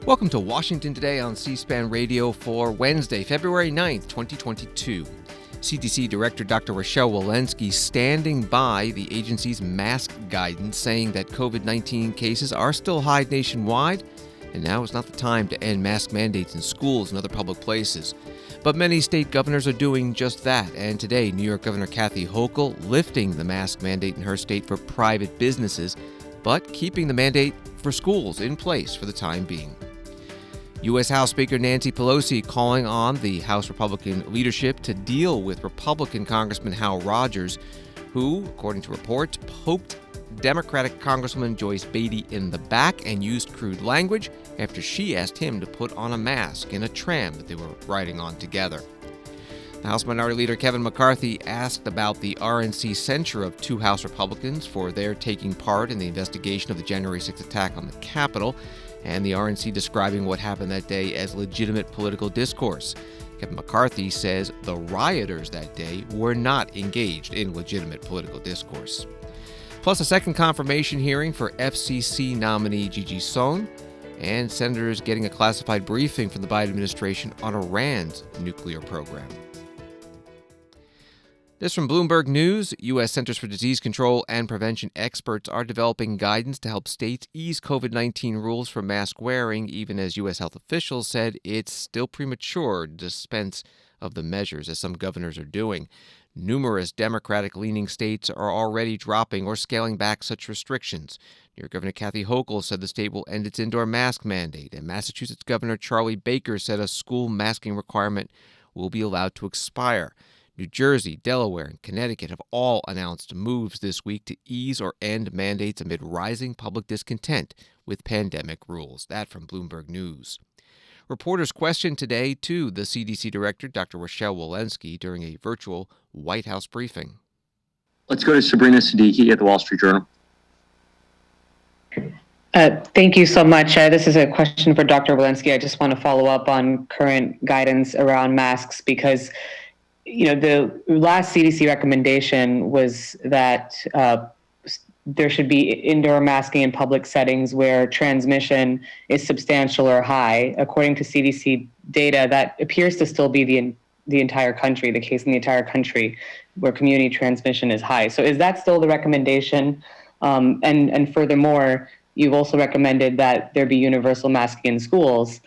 Welcome to Washington Today on C-SPAN Radio for Wednesday, February 9th, 2022. CDC Director Dr. Rochelle Walensky standing by the agency's mask guidance, saying that COVID-19 cases are still high nationwide, and now is not the time to end mask mandates in schools and other public places. But many state governors are doing just that, and today, New York Governor Kathy Hochul lifting the mask mandate in her state for private businesses, but keeping the mandate for schools in place for the time being. U.S. House Speaker Nancy Pelosi calling on the House Republican leadership to deal with Republican Congressman Hal Rogers, who, according to reports, poked Democratic Congresswoman Joyce Beatty in the back and used crude language after she asked him to put on a mask in a tram that they were riding on together. The House Minority Leader Kevin McCarthy asked about the RNC censure of two House Republicans for their taking part in the investigation of the January 6th attack on the Capitol, and the RNC describing what happened that day as legitimate political discourse. Kevin McCarthy says the rioters that day were not engaged in legitimate political discourse. Plus a second confirmation hearing for FCC nominee Gigi Sohn, and senators getting a classified briefing from the Biden administration on Iran's nuclear program. This from Bloomberg News. U.S. Centers for Disease Control and Prevention experts are developing guidance to help states ease COVID-19 rules for mask wearing, even as U.S. health officials said it's still premature to dispense of the measures, as some governors are doing. Numerous Democratic-leaning states are already dropping or scaling back such restrictions. New York Governor Kathy Hochul said the state will end its indoor mask mandate, and Massachusetts Governor Charlie Baker said a school masking requirement will be allowed to expire. New Jersey, Delaware, and Connecticut have all announced moves this week to ease or end mandates amid rising public discontent with pandemic rules. That from Bloomberg News. Reporters questioned today, too, the CDC Director, Dr. Rochelle Walensky, during a virtual White House briefing. Let's go to Sabrina Siddiqui at the Wall Street Journal. Thank you so much. This is a question for Dr. Walensky. I just want to follow up on current guidance around masks because the last CDC recommendation was that there should be indoor masking in public settings where transmission is substantial or high. According to CDC data, that appears to still be the entire country, the case in the entire country where community transmission is high. So is that still the recommendation? And furthermore, you've also recommended that there be universal masking in schools.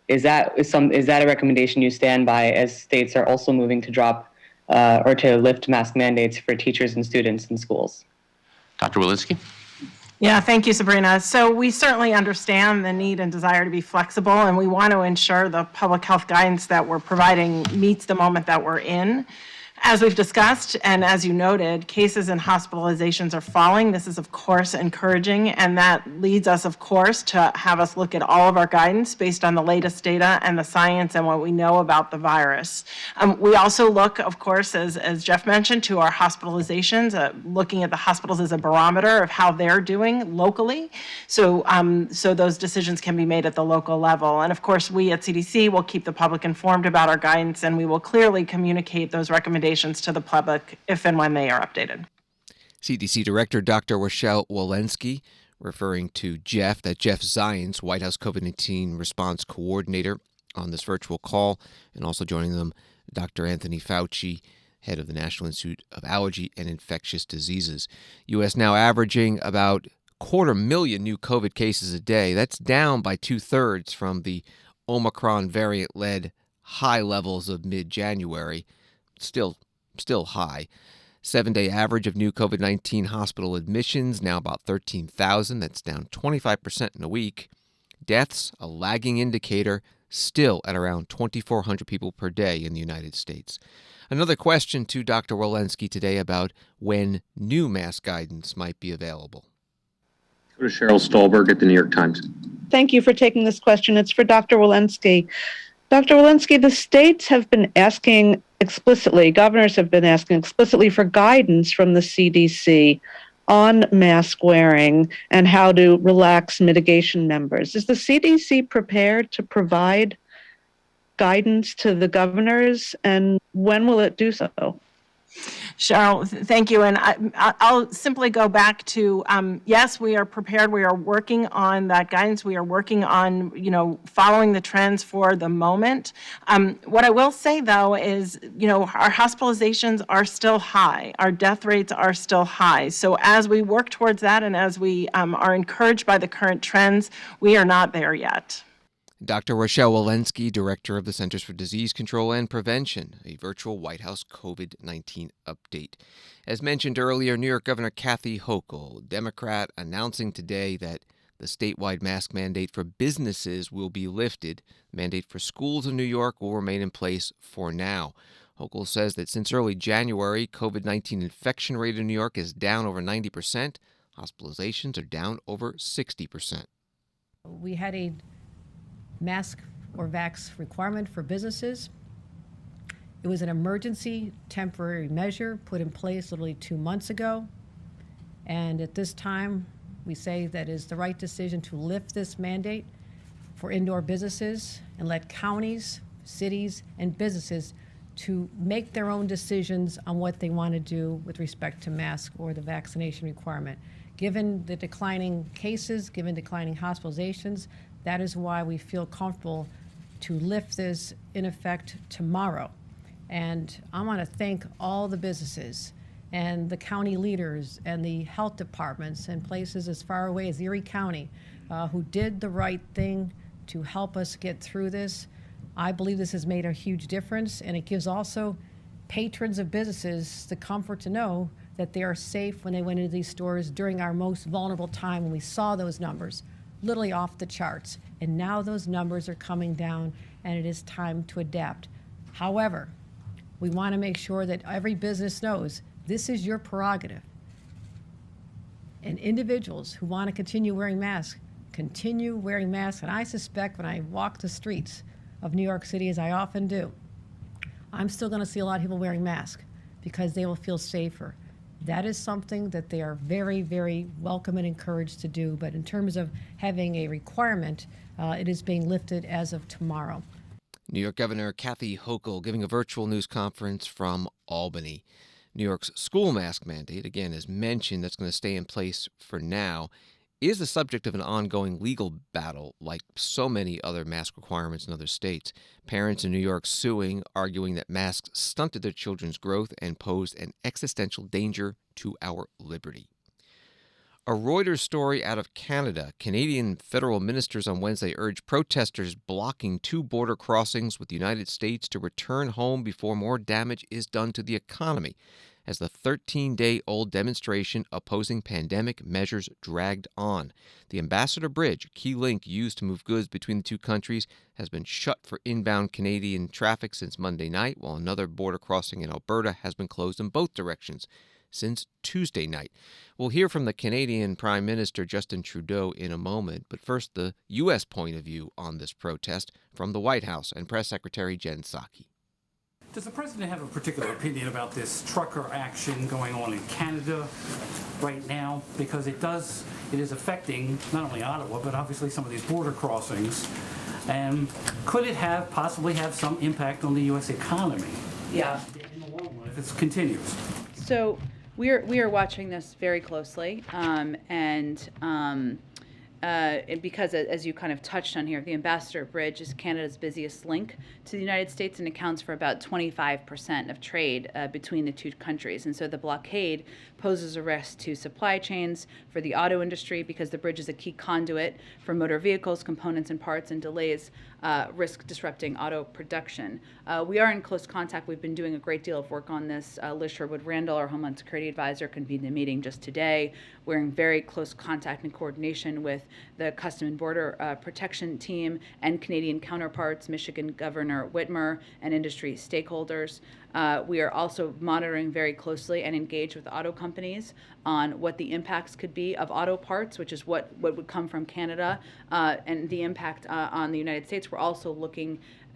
Is that a recommendation you stand by as states are also moving to drop or to lift mask mandates for teachers and students in schools? Dr. Walensky? Yeah, thank you, Sabrina. So we certainly understand the need and desire to be flexible, and we want to ensure the public health guidance that we're providing meets the moment that we're in. As we've discussed, and as you noted, cases and hospitalizations are falling. This is, of course, encouraging, and that leads us, of course, to have us look at all of our guidance based on the latest data and the science and what we know about the virus. We also look, of course, as Jeff mentioned, to our hospitalizations, looking at the hospitals as a barometer of how they're doing locally. So those decisions can be made at the local level. And, of course, we at CDC will keep the public informed about our guidance, and we will clearly communicate those recommendations to the public if and when they are updated. CDC Director Dr. Rochelle Walensky referring to Jeff Zients, White House COVID-19 response coordinator, on this virtual call, and also joining them, Dr. Anthony Fauci, head of the National Institute of Allergy and Infectious Diseases. U.S. now averaging about 250,000 new COVID cases a day. That's down by 2/3 from the Omicron variant-led high levels of mid-January. Still high. 7-day average of new COVID-19 hospital admissions, now about 13,000. That's down 25% in a week. Deaths, a lagging indicator, still at around 2,400 people per day in the United States. Another question to Dr. Walensky today about when new mask guidance might be available. Go to Cheryl Stolberg at the New York Times. Thank you for taking this question. It's for Dr. Walensky. Dr. Walensky, the states have been asking explicitly, governors have been asking explicitly for guidance from the CDC on mask wearing and how to relax mitigation numbers. Is the CDC prepared to provide guidance to the governors, and when will it do so? Cheryl, thank you. And I'll simply go back to, yes, we are prepared. We are working on that guidance. We are working on, following the trends for the moment. What I will say, though, is, our hospitalizations are still high. Our death rates are still high. So as we work towards that and as we are encouraged by the current trends, we are not there yet. Dr. Rochelle Walensky, Director of the Centers for Disease Control and Prevention, a virtual White House COVID-19 update. As mentioned earlier, New York Governor Kathy Hochul, Democrat, announcing today that the statewide mask mandate for businesses will be lifted. The mandate for schools in New York will remain in place for now. Hochul says that since early January, COVID-19 infection rate in New York is down over 90%. Hospitalizations are down over 60%. We had a mask or vax requirement for businesses. It was an emergency temporary measure put in place literally 2 months ago. And at this time, we say that it is the right decision to lift this mandate for indoor businesses and let counties, cities, and businesses to make their own decisions on what they want to do with respect to mask or the vaccination requirement. Given the declining cases, given declining hospitalizations, that is why we feel comfortable to lift this in effect tomorrow. And I want to thank all the businesses and the county leaders and the health departments and places as far away as Erie County who did the right thing to help us get through this. I believe this has made a huge difference, and it gives also patrons of businesses the comfort to know that they are safe when they went into these stores during our most vulnerable time when we saw those numbers literally off the charts. And now those numbers are coming down, and it is time to adapt. However, we want to make sure that every business knows this is your prerogative. And individuals who want to continue wearing masks, continue wearing masks. And I suspect when I walk the streets of New York City, as I often do, I'm still going to see a lot of people wearing masks because they will feel safer. That is something that they are very, very welcome and encouraged to do. But in terms of having a requirement, it is being lifted as of tomorrow. New York Governor Kathy Hochul giving a virtual news conference from Albany. New York's school mask mandate, again, as mentioned, that's going to stay in place for now, is the subject of an ongoing legal battle like so many other mask requirements in other states. Parents in New York suing, arguing that masks stunted their children's growth and posed an existential danger to our liberty. A Reuters story out of Canada. Canadian federal ministers on Wednesday urged protesters blocking 2 border crossings with the United States to return home before more damage is done to the economy, as the 13-day-old demonstration opposing pandemic measures dragged on. The Ambassador Bridge, a key link used to move goods between the two countries, has been shut for inbound Canadian traffic since Monday night, while another border crossing in Alberta has been closed in both directions since Tuesday night. We'll hear from the Canadian Prime Minister Justin Trudeau in a moment, but first the U.S. point of view on this protest from the White House and Press Secretary Jen Psaki. Does the president have a particular opinion about this trucker action going on in Canada right now? Because it is affecting not only Ottawa, but obviously some of these border crossings. And could it possibly have some impact on the U.S. economy? Yeah. In the long run, if it continues? So we are watching this very closely, because as you kind of touched on here, the Ambassador Bridge is Canada's busiest link to the United States and accounts for about 25% of trade between the two countries. And so the blockade poses a risk to supply chains for the auto industry because the bridge is a key conduit for motor vehicles, components and parts, and delays risk disrupting auto production. We are in close contact. We've been doing a great deal of work on this. Liz Sherwood-Randall, our Homeland Security Advisor, convened a meeting just today. We're in very close contact and coordination with the Custom and Border Protection Team and Canadian counterparts, Michigan Governor Whitmer, and industry stakeholders. We are also monitoring very closely and engaged with auto companies on what the impacts could be of auto parts, which is what would come from Canada, and the impact on the United States. We're also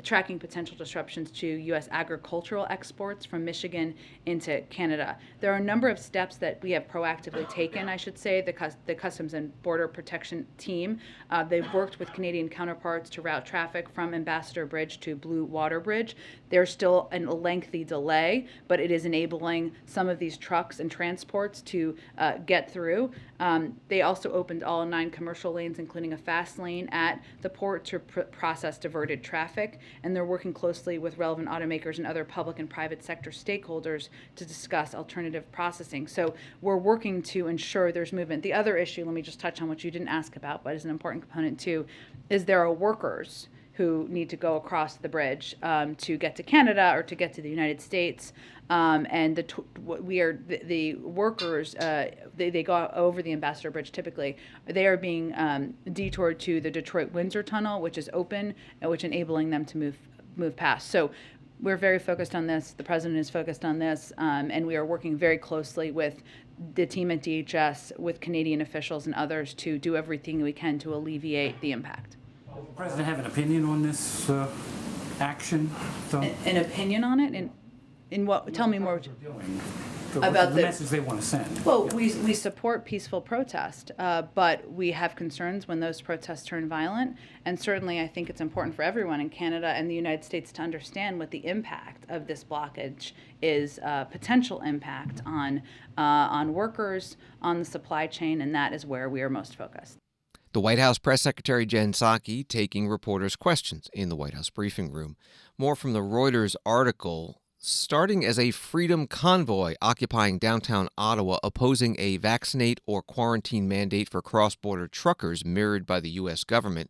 tracking potential disruptions to U.S. agricultural exports from Michigan into Canada. There are a number of steps that we have proactively taken, I should say. The Customs and Border Protection Team, they've worked with Canadian counterparts to route traffic from Ambassador Bridge to Blue Water Bridge. There's still a lengthy delay, but it is enabling some of these trucks and transports to get through. They also opened all 9 commercial lanes, including a fast lane at the port to process diverted traffic, and they're working closely with relevant automakers and other public and private sector stakeholders to discuss alternative processing. So we're working to ensure there's movement. The other issue, let me just touch on what you didn't ask about, but is an important component too, is there are workers who need to go across the bridge to get to Canada or to get to the United States. And the workers, they go over the Ambassador Bridge typically. They are being detoured to the Detroit-Windsor Tunnel, which is open, which enabling them to move past. So we're very focused on this. The president is focused on this, and we are working very closely with the team at DHS, with Canadian officials and others to do everything we can to alleviate the impact. Does the president have an opinion on this action? So, an opinion on it? In what? Tell me more about the message they want to send. Well, we support peaceful protest, but we have concerns when those protests turn violent. And certainly, I think it's important for everyone in Canada and the United States to understand what the impact of this blockage is, potential impact on workers, on the supply chain, and that is where we are most focused. The White House Press Secretary Jen Psaki taking reporters' questions in the White House briefing room. More from the Reuters article. Starting as a freedom convoy occupying downtown Ottawa, opposing a vaccinate or quarantine mandate for cross-border truckers mirrored by the U.S. government,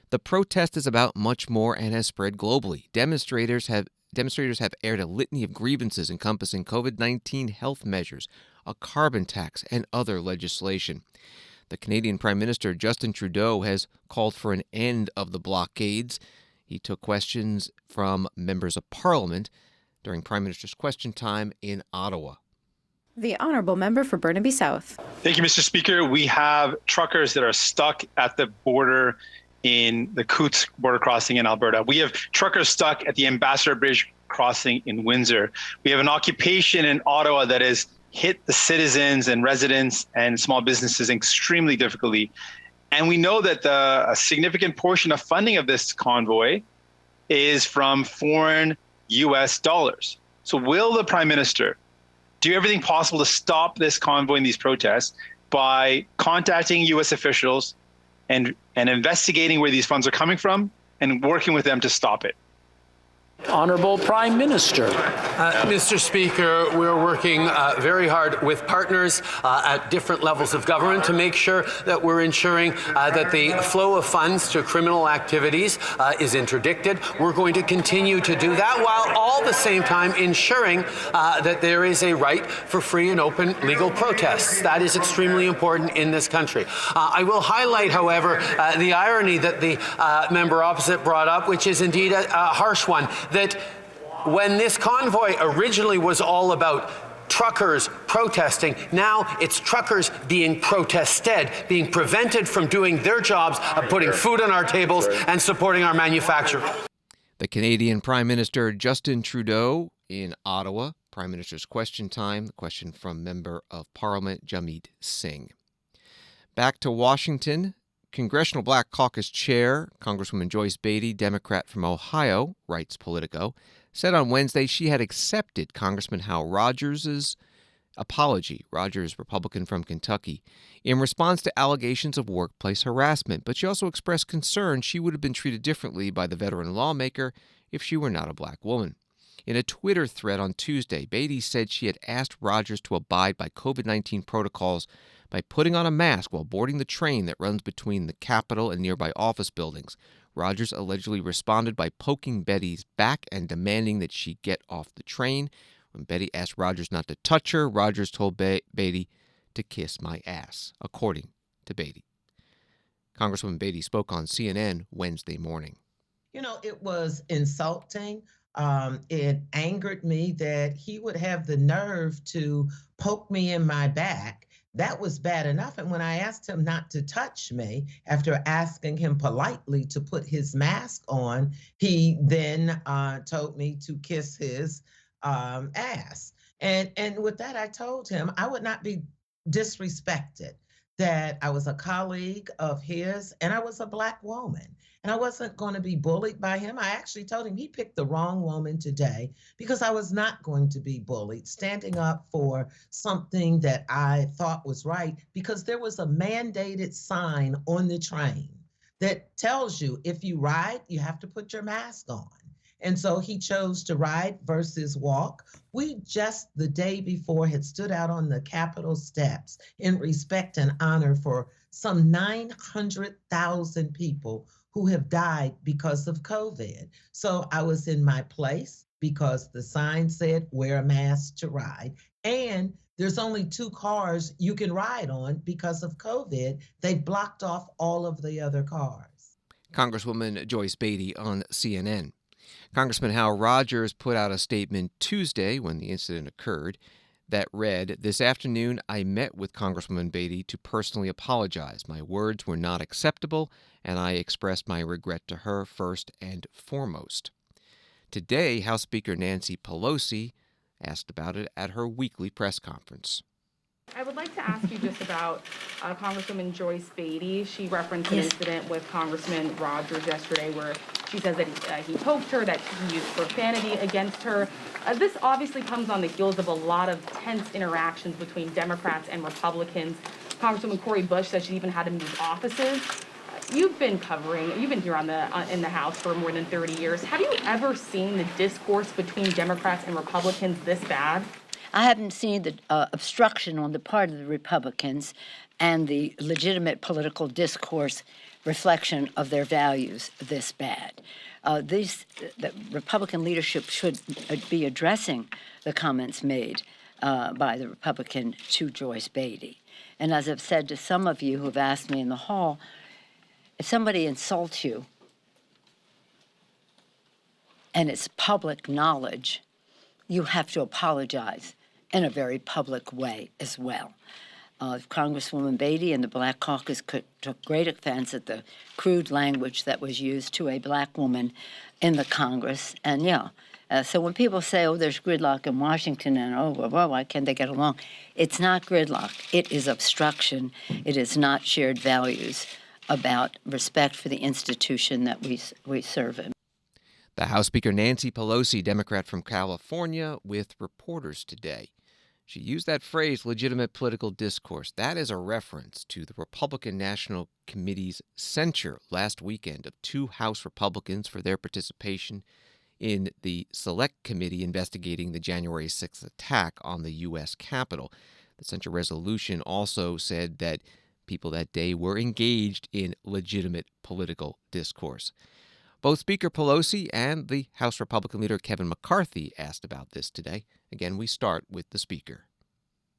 the protest is about much more and has spread globally. Demonstrators have aired a litany of grievances encompassing COVID-19 health measures, a carbon tax, and other legislation. The Canadian Prime Minister Justin Trudeau has called for an end of the blockades. He took questions from members of Parliament during Prime Minister's question time in Ottawa. The Honourable Member for Burnaby South. Thank you, Mr. Speaker. We have truckers that are stuck at the border in the Coots border crossing in Alberta. We have truckers stuck at the Ambassador Bridge crossing in Windsor. We have an occupation in Ottawa that has hit the citizens and residents and small businesses extremely difficultly. And we know that a significant portion of funding of this convoy is from foreign U.S. dollars. So will the Prime Minister do everything possible to stop this convoy and these protests by contacting U.S. officials and investigating where these funds are coming from and working with them to stop it? Honourable Prime Minister. Mr. Speaker, we're working very hard with partners at different levels of government to make sure that we're ensuring that the flow of funds to criminal activities is interdicted. We're going to continue to do that while all the same time ensuring that there is a right for free and open legal protests. That is extremely important in this country. I will highlight, however, the irony that the member opposite brought up, which is indeed a harsh one, that when this convoy originally was all about truckers protesting, now it's truckers being protested, being prevented from doing their jobs of putting food on our tables and supporting our manufacturers. The Canadian Prime Minister Justin Trudeau in Ottawa. Prime Minister's question time. The question from Member of Parliament Jameet Singh. Back to Washington. Congressional Black Caucus Chair, Congresswoman Joyce Beatty, Democrat from Ohio, writes Politico, said on Wednesday she had accepted Congressman Hal Rogers' apology, Rogers, Republican from Kentucky, in response to allegations of workplace harassment. But she also expressed concern she would have been treated differently by the veteran lawmaker if she were not a black woman. In a Twitter thread on Tuesday, Beatty said she had asked Rogers to abide by COVID-19 protocols by putting on a mask while boarding the train that runs between the Capitol and nearby office buildings. Rogers allegedly responded by poking Beatty's back and demanding that she get off the train. When Beatty asked Rogers not to touch her, Rogers told Beatty to kiss my ass, according to Beatty. Congresswoman Beatty spoke on CNN Wednesday morning. You know, it was insulting. It angered me that he would have the nerve to poke me in my back. That was bad enough. And when I asked him not to touch me, after asking him politely to put his mask on, he then told me to kiss his ass. And with that, I told him I would not be disrespected, that I was a colleague of his and I was a Black woman. And I wasn't going to be bullied by him. I actually told him he picked the wrong woman today because I was not going to be bullied, standing up for something that I thought was right, because there was a mandated sign on the train that tells you if you ride, you have to put your mask on. And so he chose to ride versus walk. We just the day before had stood out on the Capitol steps in respect and honor for some 900,000 people who have died because of COVID. So I was in my place because the sign said wear a mask to ride. And there's only 2 cars you can ride on because of COVID. They blocked off all of the other cars. Congresswoman Joyce Beatty on CNN. Congressman Hal Rogers put out a statement Tuesday when the incident occurred that read, "This afternoon I met with Congresswoman Beatty to personally apologize. My words were not acceptable, and I expressed my regret to her first and foremost." Today, House Speaker Nancy Pelosi asked about it at her weekly press conference. I would like to ask you just about Congresswoman Joyce Beatty. She referenced an incident with Congressman Rogers yesterday where she says that he poked her, that he used profanity against her. This obviously comes on the heels of a lot of tense interactions between Democrats and Republicans. Congresswoman Cori Bush said she even had to move offices. You've been here in the House for more than 30 years. Have you ever seen the discourse between Democrats and Republicans this bad? I haven't seen the obstruction on the part of the Republicans and the legitimate political discourse reflection of their values this bad. The Republican leadership should be addressing the comments made by the Republican to Joyce Beatty. And as I've said to some of you who have asked me in the hall, if somebody insults you and it's public knowledge, you have to apologize in a very public way as well. Congresswoman Beatty and the Black Caucus took great offense at the crude language that was used to a Black woman in the Congress. And so when people say, oh, there's gridlock in Washington and why can't they get along? It's not gridlock. It is obstruction. It is not shared values about respect for the institution that we serve in. The House Speaker Nancy Pelosi, Democrat from California, with reporters today. She used that phrase, legitimate political discourse. That is a reference to the Republican National Committee's censure last weekend of 2 House Republicans for their participation in the Select Committee investigating the January 6th attack on the U.S. Capitol. The censure resolution also said that people that day were engaged in legitimate political discourse. Both Speaker Pelosi and the House Republican leader Kevin McCarthy asked about this today. Again, we start with the Speaker.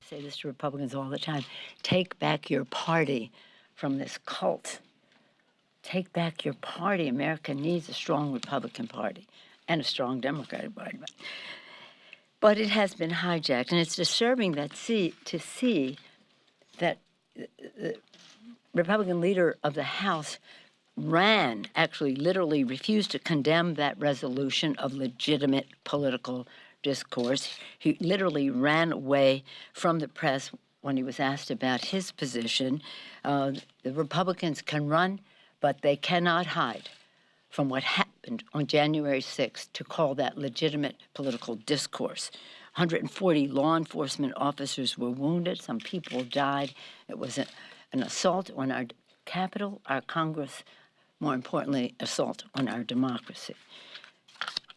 I say this to Republicans all the time. Take back your party from this cult. Take back your party. America needs a strong Republican Party and a strong Democratic Party. But it has been hijacked, and it's disturbing to see that the Republican leader of the House literally refused to condemn that resolution of legitimate political discourse. He literally ran away from the press when he was asked about his position. The Republicans can run, but they cannot hide from what happened on January 6th to call that legitimate political discourse. 140 law enforcement officers were wounded. Some people died. It was an assault on our Capitol, our Congress, more importantly, assault on our democracy.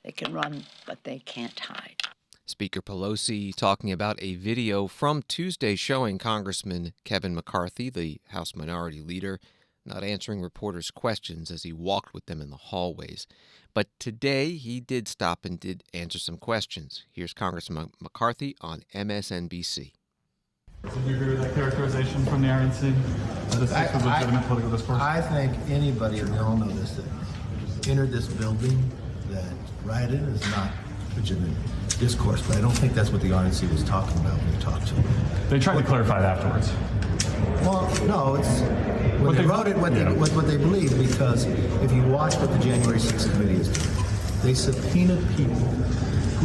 They can run, but they can't hide. Speaker Pelosi talking about a video from Tuesday showing Congressman Kevin McCarthy, the House Minority Leader, not answering reporters' questions as he walked with them in the hallways. But today he did stop and did answer some questions. Here's Congressman McCarthy on MSNBC. Do you agree with that characterization from the RNC? That this is legitimate political discourse? I think anybody, and we all know this, that entered this building that rioted is not legitimate discourse, but I don't think that's what the RNC was talking about when we talked to them. They tried to clarify it afterwards. Well, no, it's when they wrote it, what they believe, because if you watch what the January 6th committee is doing, they subpoenaed people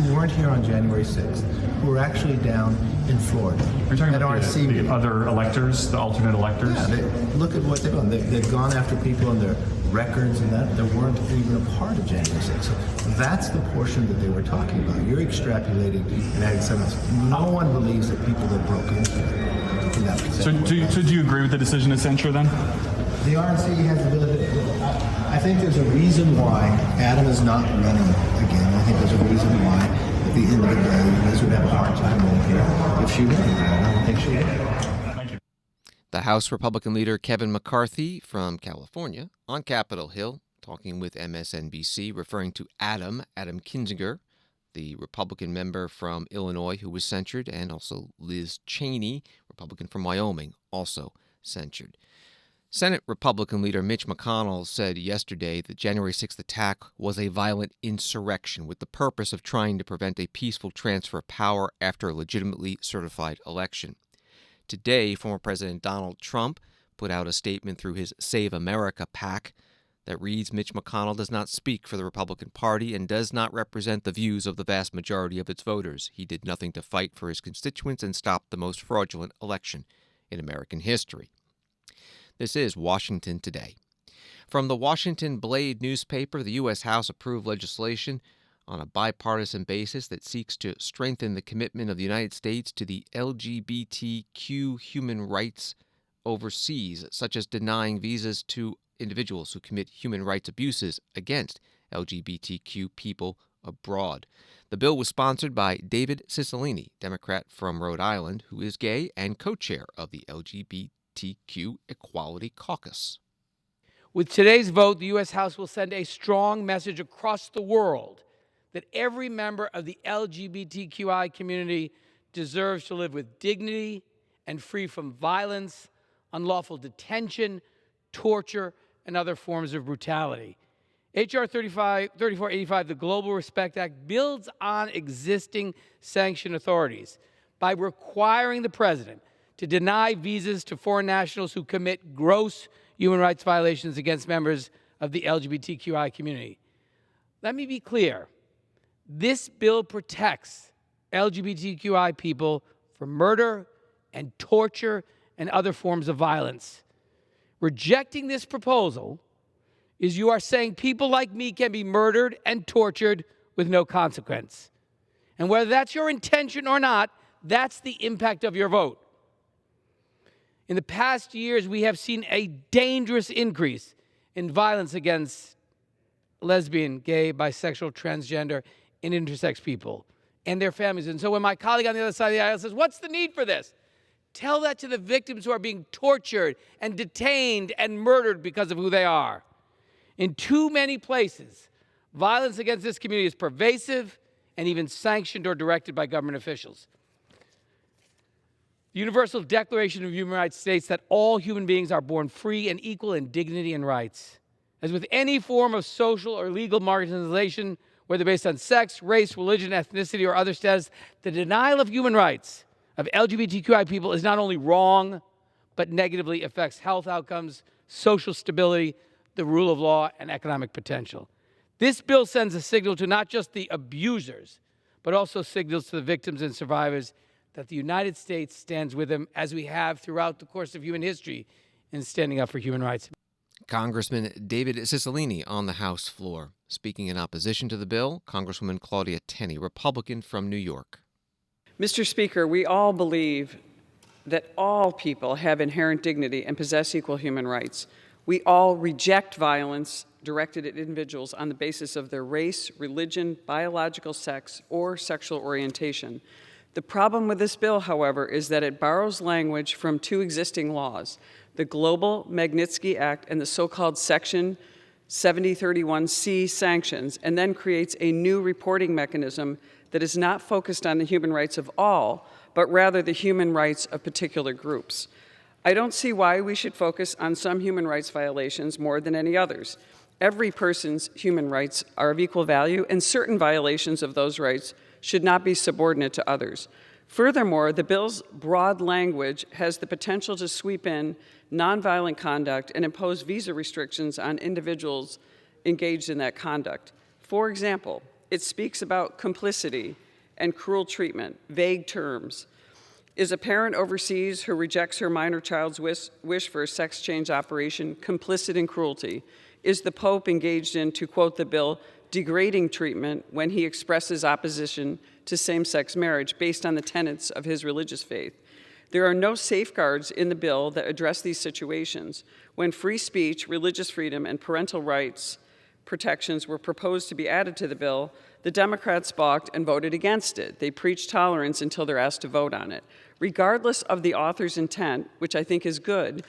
who weren't here on January 6th, who are actually down in Florida. You're talking about the other electors, the alternate electors? Yeah, look at what they've done. They've gone after people and their records and that weren't even a part of January 6th. So that's the portion that they were talking about. You're extrapolating and adding something. No one believes that people that broke into it in that position. So do you agree with the decision of censure then? The RNC has the ability. I think there's a reason why Adam is not running again. I think there's a reason why at the end of the day, Liz would have a hard time winning here if she won. I don't think she would. Thank you. The House Republican leader Kevin McCarthy from California on Capitol Hill talking with MSNBC, referring to Adam Kinzinger, the Republican member from Illinois who was censured, and also Liz Cheney, Republican from Wyoming, also censured. Senate Republican leader Mitch McConnell said yesterday that January 6th attack was a violent insurrection with the purpose of trying to prevent a peaceful transfer of power after a legitimately certified election. Today, former President Donald Trump put out a statement through his Save America PAC that reads, Mitch McConnell does not speak for the Republican Party and does not represent the views of the vast majority of its voters. He did nothing to fight for his constituents and stop the most fraudulent election in American history. This is Washington Today. From the Washington Blade newspaper, the U.S. House approved legislation on a bipartisan basis that seeks to strengthen the commitment of the United States to the LGBTQ human rights overseas, such as denying visas to individuals who commit human rights abuses against LGBTQ people abroad. The bill was sponsored by David Cicilline, Democrat from Rhode Island, who is gay and co-chair of the LGBTQ Equality Caucus. With today's vote, the U.S. House will send a strong message across the world that every member of the LGBTQI community deserves to live with dignity and free from violence, unlawful detention, torture, and other forms of brutality. H.R. 3485, the Global Respect Act, builds on existing sanction authorities by requiring the president to deny visas to foreign nationals who commit gross human rights violations against members of the LGBTQI community. Let me be clear. This bill protects LGBTQI people from murder and torture and other forms of violence. Rejecting this proposal is you are saying people like me can be murdered and tortured with no consequence. And whether that's your intention or not, that's the impact of your vote. In the past years, we have seen a dangerous increase in violence against lesbian, gay, bisexual, transgender, and intersex people and their families. And so when my colleague on the other side of the aisle says, what's the need for this? Tell that to the victims who are being tortured and detained and murdered because of who they are. In too many places, violence against this community is pervasive and even sanctioned or directed by government officials. The Universal Declaration of Human Rights states that all human beings are born free and equal in dignity and rights. As with any form of social or legal marginalization, whether based on sex, race, religion, ethnicity, or other status, the denial of human rights of LGBTQI people is not only wrong, but negatively affects health outcomes, social stability, the rule of law, and economic potential. This bill sends a signal to not just the abusers, but also signals to the victims and survivors that the United States stands with them, as we have throughout the course of human history, in standing up for human rights. Congressman David Cicilline on the House floor. Speaking in opposition to the bill, Congresswoman Claudia Tenney, Republican from New York. Mr. Speaker, we all believe that all people have inherent dignity and possess equal human rights. We all reject violence directed at individuals on the basis of their race, religion, biological sex, or sexual orientation. The problem with this bill, however, is that it borrows language from two existing laws, the Global Magnitsky Act and the so-called Section 7031C sanctions, and then creates a new reporting mechanism that is not focused on the human rights of all, but rather the human rights of particular groups. I don't see why we should focus on some human rights violations more than any others. Every person's human rights are of equal value, and certain violations of those rights should not be subordinate to others. Furthermore, the bill's broad language has the potential to sweep in nonviolent conduct and impose visa restrictions on individuals engaged in that conduct. For example, It speaks about complicity and cruel treatment, vague terms. Is a parent overseas who rejects her minor child's wish for a sex change operation complicit in cruelty? Is the Pope engaged in, to quote the bill, degrading treatment when he expresses opposition to same-sex marriage based on the tenets of his religious faith? There are no safeguards in the bill that address these situations. When free speech, religious freedom, and parental rights protections were proposed to be added to the bill, the Democrats balked and voted against it. They preach tolerance until they're asked to vote on it. Regardless of the author's intent, which I think is good,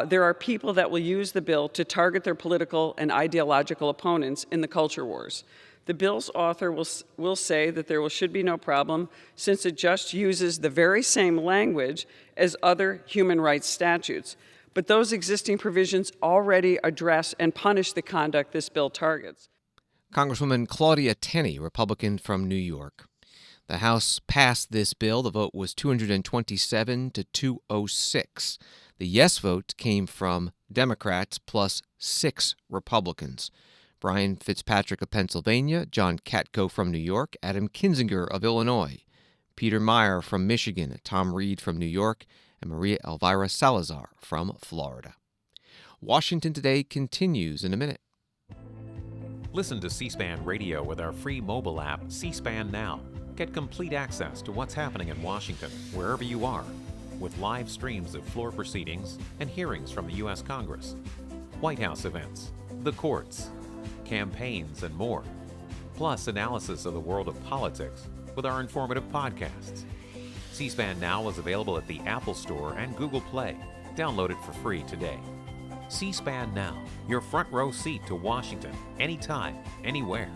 there are people that will use the bill to target their political and ideological opponents in the culture wars. The bill's author will say that there should be no problem since it just uses the very same language as other human rights statutes. But those existing provisions already address and punish the conduct this bill targets. Congresswoman Claudia Tenney, Republican from New York. The House passed this bill. The vote was 227 to 206. The yes vote came from Democrats plus 6 Republicans. Brian Fitzpatrick of Pennsylvania, John Katko from New York, Adam Kinzinger of Illinois, Peter Meyer from Michigan, Tom Reed from New York, and Maria Elvira Salazar from Florida. Washington Today continues in a minute. Listen to C-SPAN Radio with our free mobile app, C-SPAN Now. Get complete access to what's happening in Washington, wherever you are, with live streams of floor proceedings and hearings from the U.S. Congress, White House events, the courts, campaigns, and more. Plus analysis of the world of politics with our informative podcasts. C-SPAN Now is available at the Apple Store and Google Play. Download it for free today. C-SPAN Now, your front row seat to Washington, anytime, anywhere.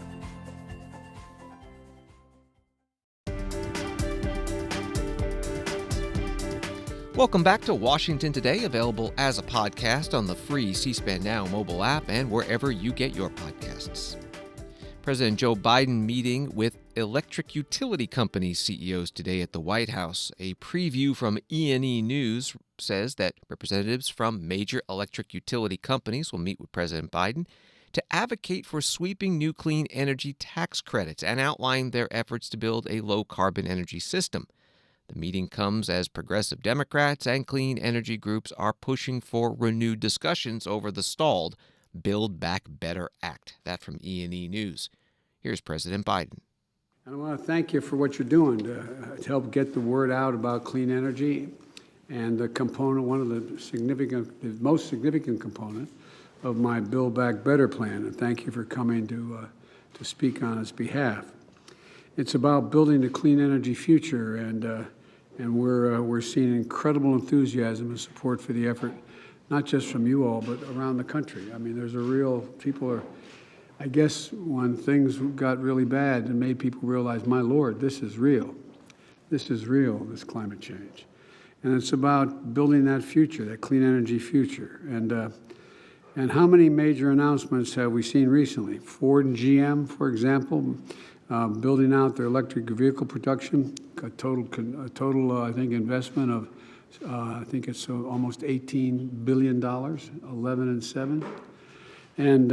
Welcome back to Washington Today, available as a podcast on the free C-SPAN Now mobile app and wherever you get your podcasts. President Joe Biden meeting with electric utility company CEOs today at the White House. A preview from E&E News says that representatives from major electric utility companies will meet with President Biden to advocate for sweeping new clean energy tax credits and outline their efforts to build a low-carbon energy system. The meeting comes as progressive Democrats and clean energy groups are pushing for renewed discussions over the stalled Build Back Better Act. That from E&E News. Here's President Biden. I want to thank you for what you're doing to help get the word out about clean energy and the component, one of the most significant component of my Build Back Better plan. And thank you for coming to speak on its behalf. It's about building a clean energy future, and we're seeing incredible enthusiasm and support for the effort, not just from you all, but around the country. I mean, there's a real, people are, I guess when things got really bad and made people realize, my Lord, this is real. This is real, this climate change. And it's about building that future, that clean energy future. And how many major announcements have we seen recently? Ford and GM, for example, building out their electric vehicle production, a total I think, investment of, I think it's almost $18 billion, 11 and 7. And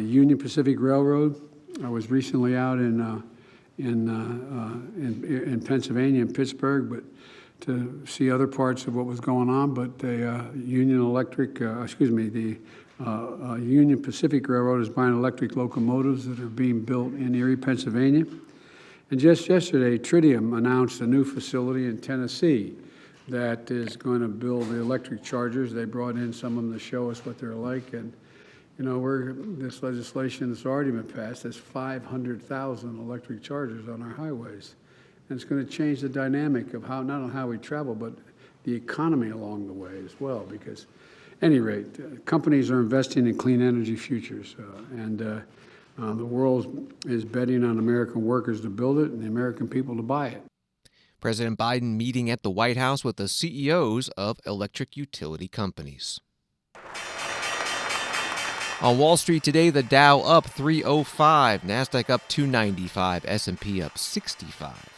Union Pacific Railroad, I was recently out in Pennsylvania, in Pittsburgh, but to see other parts of what was going on. But the Union Pacific Railroad is buying electric locomotives that are being built in Erie, Pennsylvania. And just yesterday, Tritium announced a new facility in Tennessee that is going to build the electric chargers. They brought in some of them to show us what they're like. And, you know, this legislation that's already been passed has 500,000 electric chargers on our highways. And it's going to change the dynamic of how, not only how we travel, but the economy along the way as well. Because, at any rate, companies are investing in clean energy futures. The world is betting on American workers to build it and the American people to buy it. President Biden meeting at the White House with the CEOs of electric utility companies. On Wall Street today, the Dow up 305, NASDAQ up 295, S&P up 65.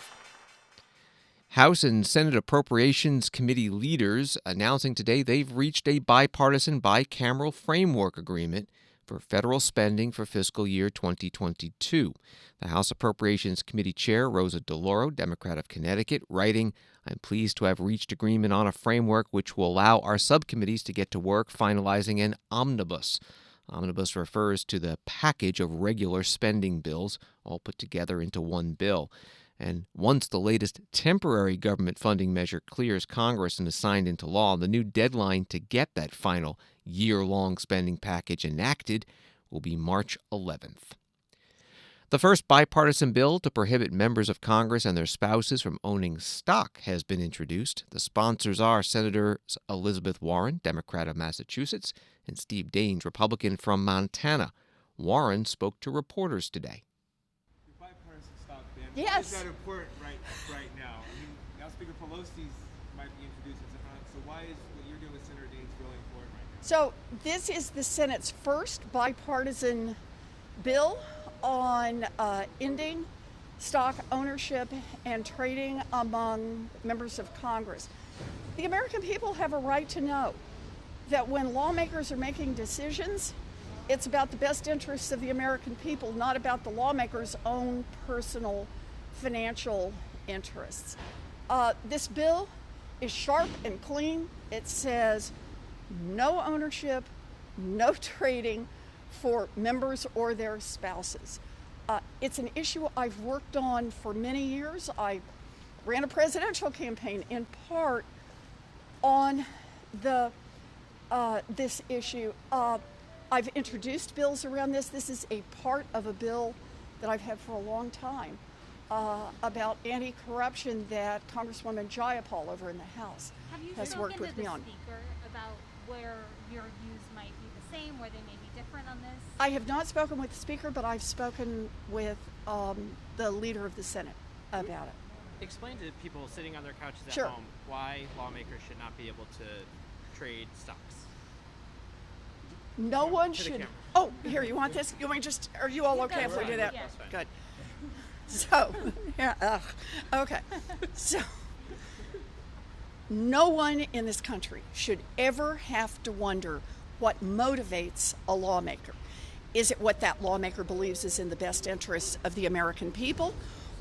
House and Senate Appropriations Committee leaders announcing today they've reached a bipartisan bicameral framework agreement for federal spending for fiscal year 2022. The House Appropriations Committee Chair, Rosa DeLauro, Democrat of Connecticut, writing, "I'm pleased to have reached agreement on a framework which will allow our subcommittees to get to work finalizing an omnibus." Omnibus refers to the package of regular spending bills, all put together into one bill. And once the latest temporary government funding measure clears Congress and is signed into law, the new deadline to get that final year-long spending package enacted will be March 11th. The first bipartisan bill to prohibit members of Congress and their spouses from owning stock has been introduced. The sponsors are Senators Elizabeth Warren, Democrat of Massachusetts, and Steve Daines, Republican from Montana. Warren spoke to reporters today. Yes. Why is that important right now? I mean, now Speaker Pelosi might be introducing something, so why is what you're doing with Senator Daines really important right now? So this is the Senate's first bipartisan bill on ending stock ownership and trading among members of Congress. The American people have a right to know that when lawmakers are making decisions, it's about the best interests of the American people, not about the lawmakers' own personal financial interests. This bill is sharp and clean. It says no ownership, no trading for members or their spouses. It's an issue I've worked on for many years. I ran a presidential campaign in part on this issue. I've introduced bills around this. This is a part of a bill that I've had for a long time about anti-corruption that Congresswoman Jayapal over in the House has worked with me on. Have you spoken to the Speaker about where your views might be the same, where they may be different on this? I have not spoken with the Speaker, but I've spoken with the leader of the Senate about it. Explain to people sitting on their couches at Sure. home why lawmakers should not be able to trade stocks. No one To the should. camera. Oh, here, you want this? You want me just? Are you all okay if we do that? That's fine. Good. So, yeah, okay. So, no one in this country should ever have to wonder what motivates a lawmaker. Is it what that lawmaker believes is in the best interest of the American people,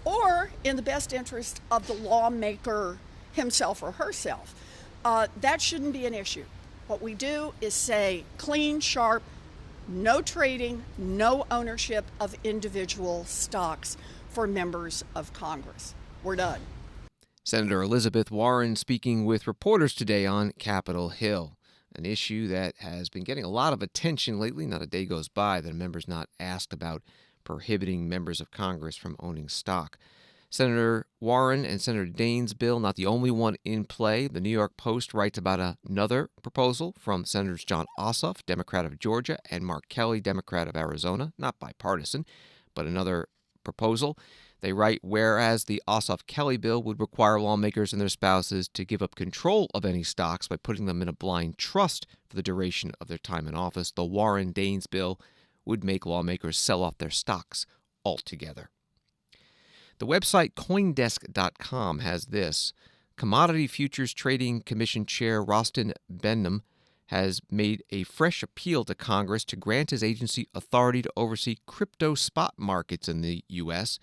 or in the best interest of the lawmaker himself or herself? That shouldn't be an issue. What we do is say clean, sharp, no trading, no ownership of individual stocks for members of Congress. We're done. Senator Elizabeth Warren speaking with reporters today on Capitol Hill, an issue that has been getting a lot of attention lately. Not a day goes by that a member's not asked about prohibiting members of Congress from owning stock. Senator Warren and Senator Daines' bill, not the only one in play. The New York Post writes about another proposal from Senators Jon Ossoff, Democrat of Georgia, and Mark Kelly, Democrat of Arizona, not bipartisan, but another proposal. They write, whereas the Ossoff-Kelly bill would require lawmakers and their spouses to give up control of any stocks by putting them in a blind trust for the duration of their time in office, the Warren-Daines bill would make lawmakers sell off their stocks altogether. The website CoinDesk.com has this. Commodity Futures Trading Commission Chair Rostin Benham has made a fresh appeal to Congress to grant his agency authority to oversee crypto spot markets in the U.S.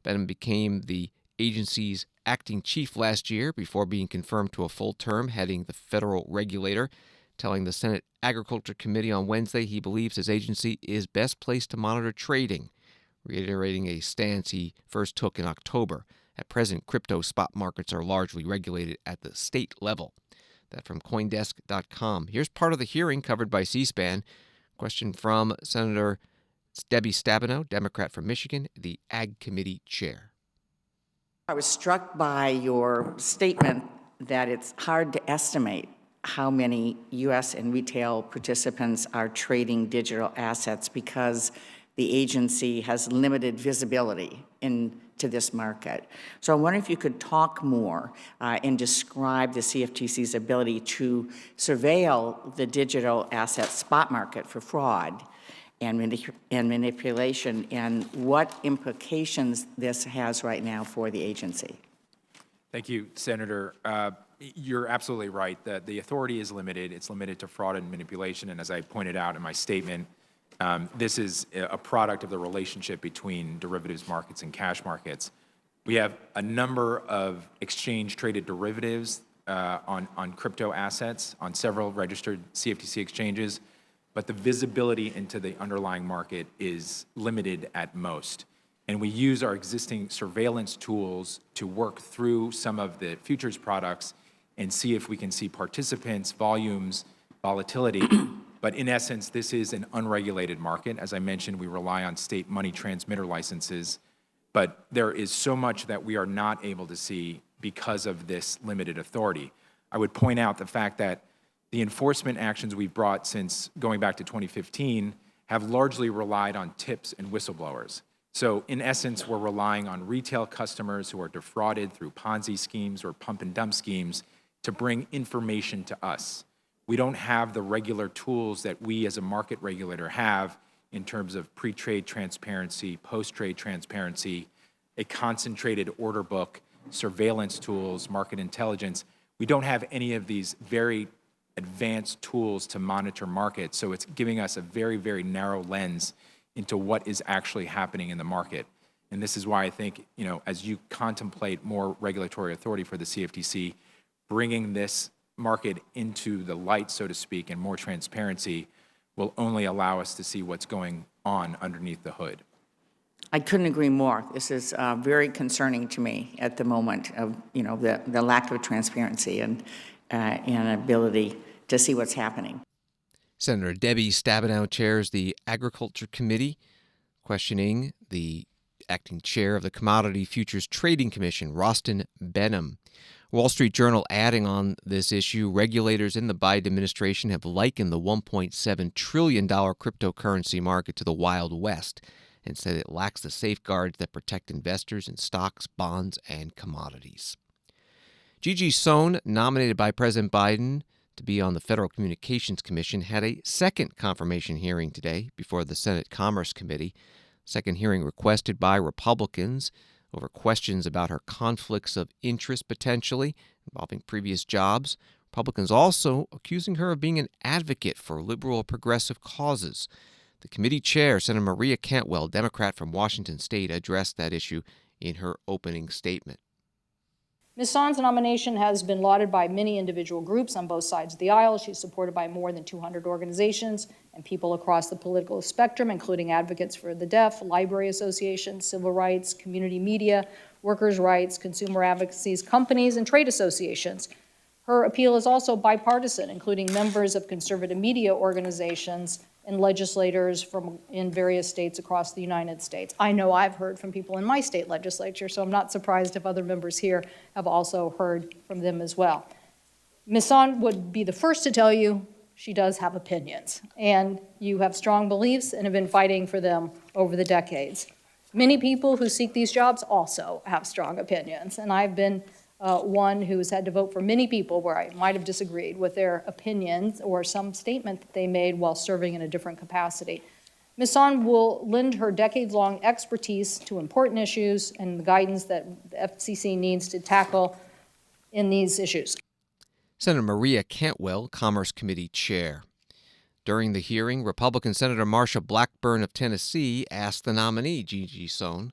Benham became the agency's acting chief last year before being confirmed to a full term heading the federal regulator, telling the Senate Agriculture Committee on Wednesday he believes his agency is best placed to monitor trading, reiterating a stance he first took in October. At present, crypto spot markets are largely regulated at the state level. That from CoinDesk.com. Here's part of the hearing covered by C-SPAN. Question from Senator Debbie Stabenow, Democrat from Michigan, the Ag Committee Chair. I was struck by your statement that it's hard to estimate how many U.S. and retail participants are trading digital assets because the agency has limited visibility into this market. So I wonder if you could talk more and describe the CFTC's ability to surveil the digital asset spot market for fraud and manipulation, and what implications this has right now for the agency. Thank you, Senator. You're absolutely right that the authority is limited. It's limited to fraud and manipulation, and as I pointed out in my statement, This is a product of the relationship between derivatives markets and cash markets. We have a number of exchange-traded derivatives on crypto assets on several registered CFTC exchanges, but the visibility into the underlying market is limited at most. And we use our existing surveillance tools to work through some of the futures products and see if we can see participants, volumes, volatility. But in essence, this is an unregulated market. As I mentioned, we rely on state money transmitter licenses, but there is so much that we are not able to see because of this limited authority. I would point out the fact that the enforcement actions we've brought since going back to 2015 have largely relied on tips and whistleblowers. So in essence, we're relying on retail customers who are defrauded through Ponzi schemes or pump and dump schemes to bring information to us. We don't have the regular tools that we as a market regulator have in terms of pre-trade transparency, post-trade transparency, a concentrated order book, surveillance tools, market intelligence. We don't have any of these very advanced tools to monitor markets, so it's giving us a very, very narrow lens into what is actually happening in the market. And this is why I think, as you contemplate more regulatory authority for the CFTC, bringing this market into the light, so to speak, and more transparency will only allow us to see what's going on underneath the hood. I couldn't agree more. This is very concerning to me at the moment of, the lack of transparency and ability to see what's happening. Senator Debbie Stabenow chairs the Agriculture Committee, questioning the acting chair of the Commodity Futures Trading Commission, Rostin Benham. Wall Street Journal adding on this issue, regulators in the Biden administration have likened the $1.7 trillion cryptocurrency market to the Wild West and said it lacks the safeguards that protect investors in stocks, bonds, and commodities. Gigi Sohn, nominated by President Biden to be on the Federal Communications Commission, had a second confirmation hearing today before the Senate Commerce Committee. Second hearing requested by Republicans over questions about her conflicts of interest potentially involving previous jobs. Republicans also accusing her of being an advocate for liberal progressive causes. The committee chair, Senator Maria Cantwell, Democrat from Washington State, addressed that issue in her opening statement. Ms. Sohn's nomination has been lauded by many individual groups on both sides of the aisle. She's supported by more than 200 organizations and people across the political spectrum, including advocates for the deaf, library associations, civil rights, community media, workers' rights, consumer advocacies, companies, and trade associations. Her appeal is also bipartisan, including members of conservative media organizations and legislators in various states across the United States. I know I've heard from people in my state legislature, so I'm not surprised if other members here have also heard from them as well. Ms. Sohn would be the first to tell you she does have opinions, and you have strong beliefs and have been fighting for them over the decades. Many people who seek these jobs also have strong opinions, and I've been one who's had to vote for many people where I might have disagreed with their opinions or some statement that they made while serving in a different capacity. Ms. Sohn will lend her decades-long expertise to important issues and the guidance that the FCC needs to tackle in these issues. Senator Maria Cantwell, Commerce Committee Chair. During the hearing, Republican Senator Marsha Blackburn of Tennessee asked the nominee, Gigi Sohn,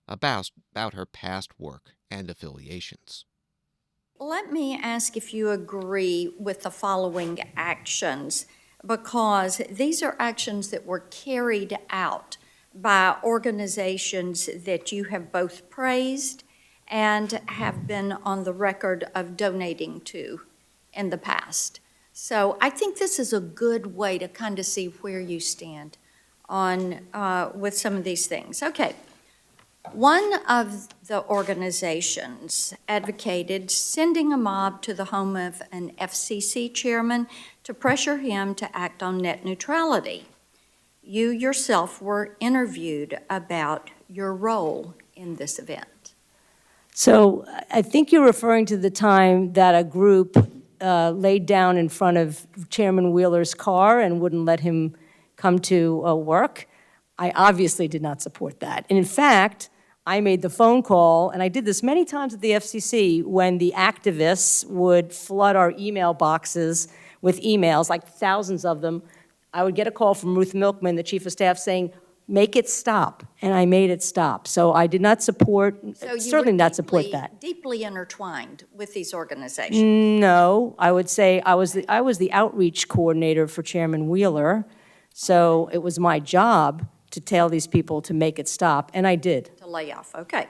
about her past work and affiliations. Let me ask if you agree with the following actions, because these are actions that were carried out by organizations that you have both praised and have been on the record of donating to in the past. So I think this is a good way to kind of see where you stand on with some of these things. Okay. One of the organizations advocated sending a mob to the home of an FCC chairman to pressure him to act on net neutrality. You yourself were interviewed about your role in this event. So I think you're referring to the time that a group laid down in front of Chairman Wheeler's car and wouldn't let him come to work. I obviously did not support that. And in fact, I made the phone call, and I did this many times at the FCC when the activists would flood our email boxes with emails, like thousands of them, I would get a call from Ruth Milkman, the chief of staff, saying, make it stop, and I made it stop. So I did not support, So you certainly were not support that. deeply intertwined with these organizations. No, I would say I was the outreach coordinator for Chairman Wheeler, so it was my job to tell these people to make it stop, and I did. To lay off, okay.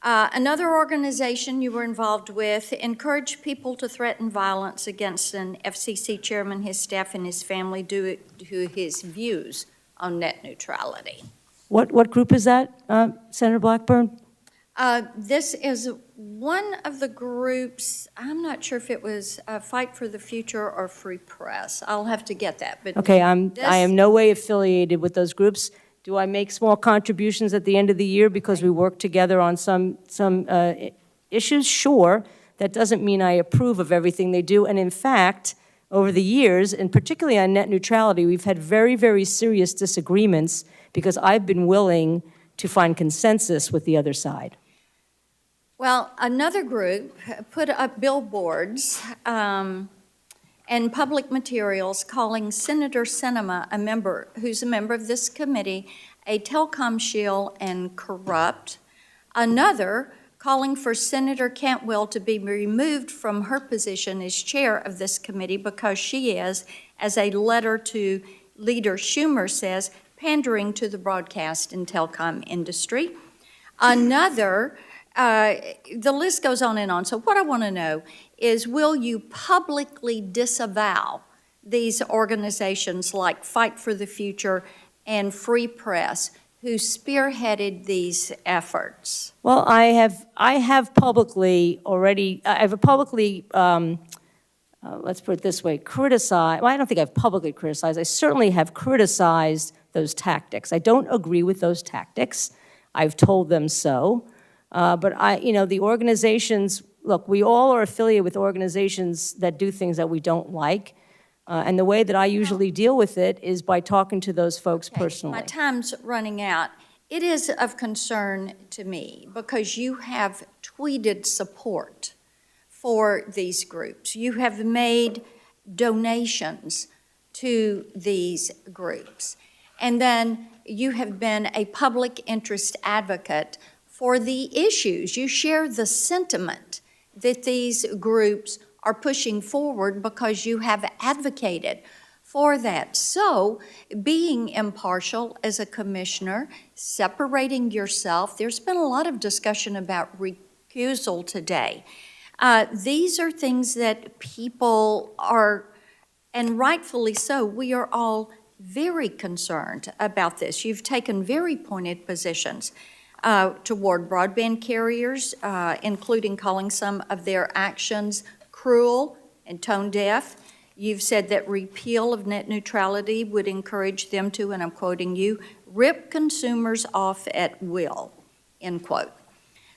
Another organization you were involved with encouraged people to threaten violence against an FCC chairman, his staff, and his family due to his views on net neutrality. What group is that, Senator Blackburn? This is one of the groups, I'm not sure if it was Fight for the Future or Free Press. I'll have to get that. But Okay, I am no way affiliated with those groups. Do I make small contributions at the end of the year because we work together on some issues? Sure. That doesn't mean I approve of everything they do. And in fact, over the years, and particularly on net neutrality, we've had very, very serious disagreements because I've been willing to find consensus with the other side. Well, another group put up billboards and public materials calling Senator Sinema, who's a member of this committee, a telecom shill and corrupt. Another calling for Senator Cantwell to be removed from her position as chair of this committee because she is, as a letter to Leader Schumer says, pandering to the broadcast and telecom industry. Another, the list goes on and on. So what I want to know is, will you publicly disavow these organizations like Fight for the Future and Free Press, who spearheaded these efforts? Well, I have publicly already, let's put it this way, criticized, well, I don't think I've publicly criticized, I certainly have criticized those tactics. I don't agree with those tactics. I've told them so. But the organizations, look, we all are affiliated with organizations that do things that we don't like. And the way that I usually deal with it is by talking to those folks personally. My time's running out. It is of concern to me because you have tweeted support for these groups. You have made donations to these groups. And then you have been a public interest advocate for the issues. You share the sentiment that these groups are pushing forward because you have advocated for that. So being impartial as a commissioner, separating yourself, there's been a lot of discussion about recusal today. These are things that people are, and rightfully so, we are all very concerned about this. You've taken very pointed positions toward broadband carriers, including calling some of their actions cruel and tone deaf. You've said that repeal of net neutrality would encourage them to, and I'm quoting you, rip consumers off at will, end quote.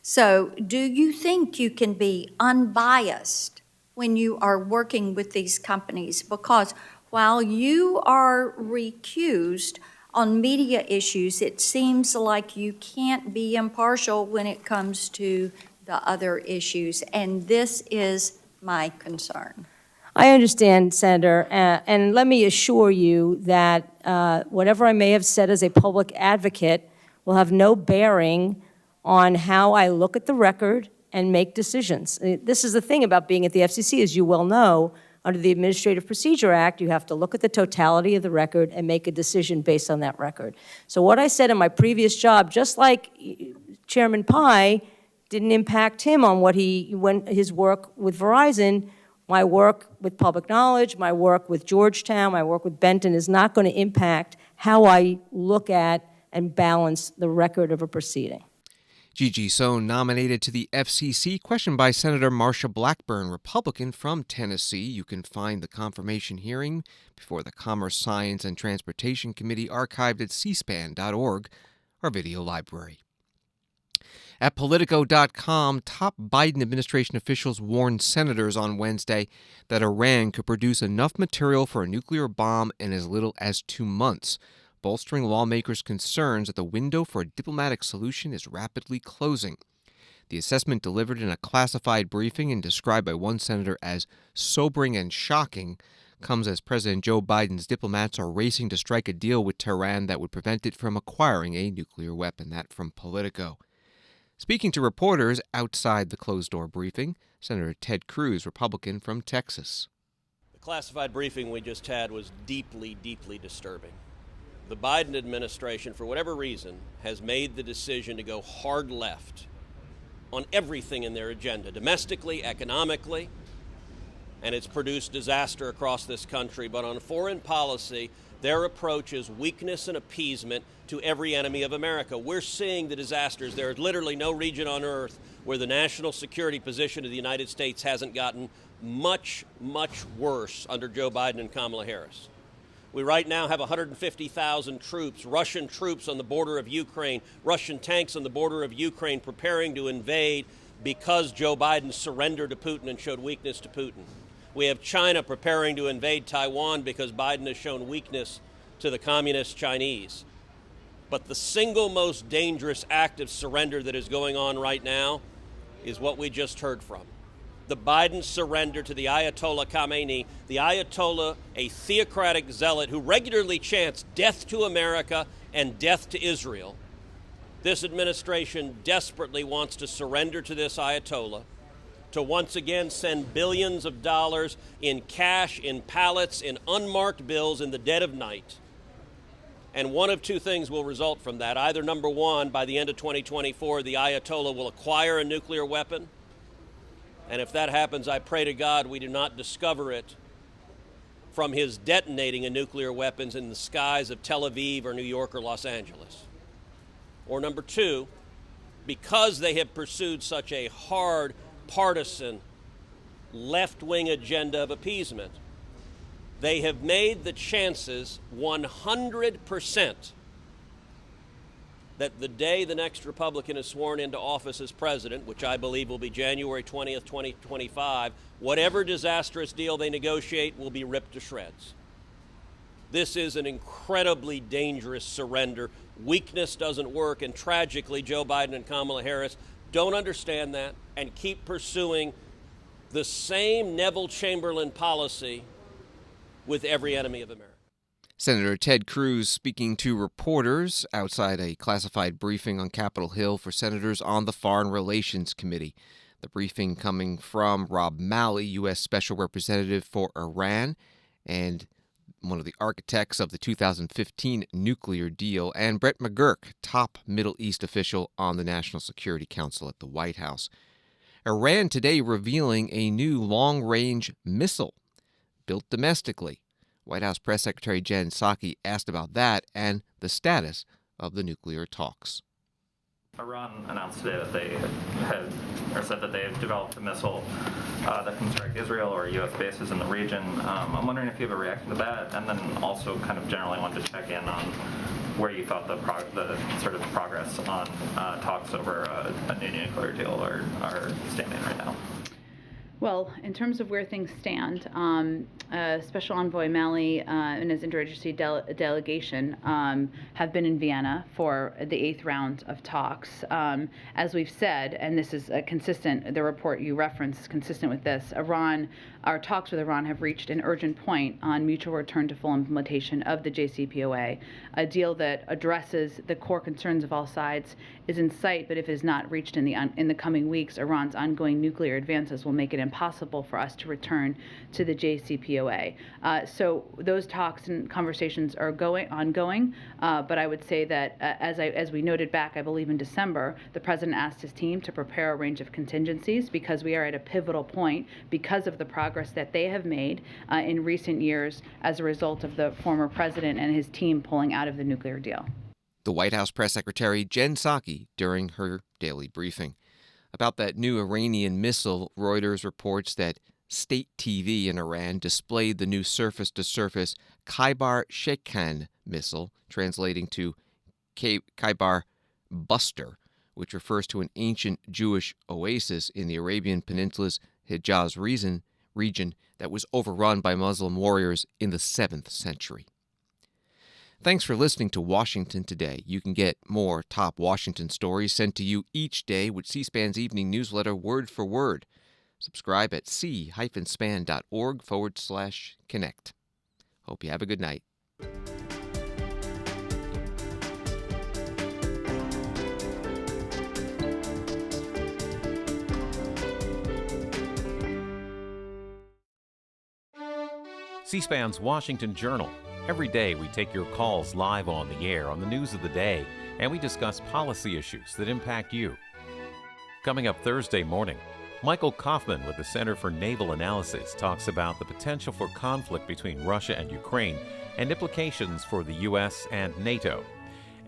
So do you think you can be unbiased when you are working with these companies? Because while you are recused on media issues, it seems like you can't be impartial when it comes to the other issues, and this is my concern. I understand, Senator, and let me assure you that whatever I may have said as a public advocate will have no bearing on how I look at the record and make decisions. This is the thing about being at the FCC, as you well know. Under the Administrative Procedure Act, you have to look at the totality of the record and make a decision based on that record. So what I said in my previous job, just like Chairman Pai didn't impact him on his work with Verizon, my work with public knowledge, my work with Georgetown, my work with Benton is not going to impact how I look at and balance the record of a proceeding. Gigi Sohn nominated to the FCC, questioned by Senator Marsha Blackburn, Republican from Tennessee. You can find the confirmation hearing before the Commerce, Science, and Transportation Committee archived at cspan.org, our video library. At Politico.com, top Biden administration officials warned senators on Wednesday that Iran could produce enough material for a nuclear bomb in as little as 2 months, bolstering lawmakers' concerns that the window for a diplomatic solution is rapidly closing. The assessment, delivered in a classified briefing and described by one senator as sobering and shocking, comes as President Joe Biden's diplomats are racing to strike a deal with Tehran that would prevent it from acquiring a nuclear weapon. That from Politico. Speaking to reporters outside the closed-door briefing, Senator Ted Cruz, Republican from Texas. The classified briefing we just had was deeply, deeply disturbing. The Biden administration, for whatever reason, has made the decision to go hard left on everything in their agenda, domestically, economically, and it's produced disaster across this country. But on foreign policy, their approach is weakness and appeasement to every enemy of America. We're seeing the disasters. There is literally no region on earth where the national security position of the United States hasn't gotten much, much worse under Joe Biden and Kamala Harris. We right now have 150,000 troops, Russian troops on the border of Ukraine, Russian tanks on the border of Ukraine preparing to invade because Joe Biden surrendered to Putin and showed weakness to Putin. We have China preparing to invade Taiwan because Biden has shown weakness to the communist Chinese. But the single most dangerous act of surrender that is going on right now is what we just heard from. The Biden surrender to the Ayatollah Khamenei, the Ayatollah, a theocratic zealot who regularly chants death to America and death to Israel. This administration desperately wants to surrender to this Ayatollah, to once again send billions of dollars in cash, in pallets, in unmarked bills in the dead of night. And one of two things will result from that. Either, number one, by the end of 2024, the Ayatollah will acquire a nuclear weapon. And if that happens, I pray to God we do not discover it from his detonating a nuclear weapons in the skies of Tel Aviv or New York or Los Angeles. Or number two, because they have pursued such a hard, partisan, left-wing agenda of appeasement, they have made the chances 100% that the day the next Republican is sworn into office as president, which I believe will be January 20th, 2025, whatever disastrous deal they negotiate will be ripped to shreds. This is an incredibly dangerous surrender. Weakness doesn't work, and tragically, Joe Biden and Kamala Harris don't understand that and keep pursuing the same Neville Chamberlain policy with every enemy of America. Senator Ted Cruz speaking to reporters outside a classified briefing on Capitol Hill for senators on the Foreign Relations Committee. The briefing coming from Rob Malley, U.S. Special Representative for Iran and one of the architects of the 2015 nuclear deal, and Brent McGurk, top Middle East official on the National Security Council at the White House. Iran today revealing a new long-range missile built domestically. White House Press Secretary Jen Psaki asked about that and the status of the nuclear talks. Iran announced today that they said that they have developed a missile that can strike Israel or U.S. bases in the region. I'm wondering if you have a reaction to that, and then also kind of generally wanted to check in on where you thought the sort of progress on talks over a new nuclear deal are standing right now. Well, in terms of where things stand, Special Envoy Malley and his interagency delegation have been in Vienna for the 8th round of talks. As we've said, and this is consistent, the report you referenced is consistent with this, our talks with Iran have reached an urgent point on mutual return to full implementation of the JCPOA. A deal that addresses the core concerns of all sides is in sight, but if it is not reached in the coming weeks, Iran's ongoing nuclear advances will make it impossible for us to return to the JCPOA. So those talks and conversations are ongoing, but I would say that as we noted back, I believe in December, the president asked his team to prepare a range of contingencies because we are at a pivotal point because of the progress that they have made in recent years as a result of the former president and his team pulling out of the nuclear deal. The White House Press Secretary Jen Psaki during her daily briefing. About that new Iranian missile, Reuters reports that state TV in Iran displayed the new surface-to-surface Khaybar-Sheikhan missile, translating to Khaybar Buster, which refers to an ancient Jewish oasis in the Arabian Peninsula's Hijaz region that was overrun by Muslim warriors in the 7th century. Thanks for listening to Washington Today. You can get more top Washington stories sent to you each day with C-SPAN's evening newsletter, Word for Word. Subscribe at c-span.org/connect. Hope you have a good night. C-SPAN's Washington Journal. Every day we take your calls live on the air on the news of the day, and we discuss policy issues that impact you. Coming up Thursday morning, Michael Kaufman with the Center for Naval Analysis talks about the potential for conflict between Russia and Ukraine and implications for the U.S. and NATO.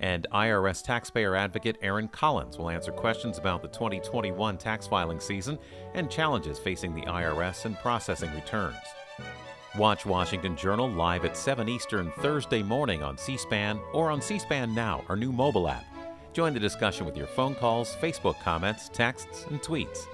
And IRS taxpayer advocate Aaron Collins will answer questions about the 2021 tax filing season and challenges facing the IRS in processing returns. Watch Washington Journal live at 7 Eastern Thursday morning on C-SPAN or on C-SPAN Now, our new mobile app. Join the discussion with your phone calls, Facebook comments, texts, and tweets.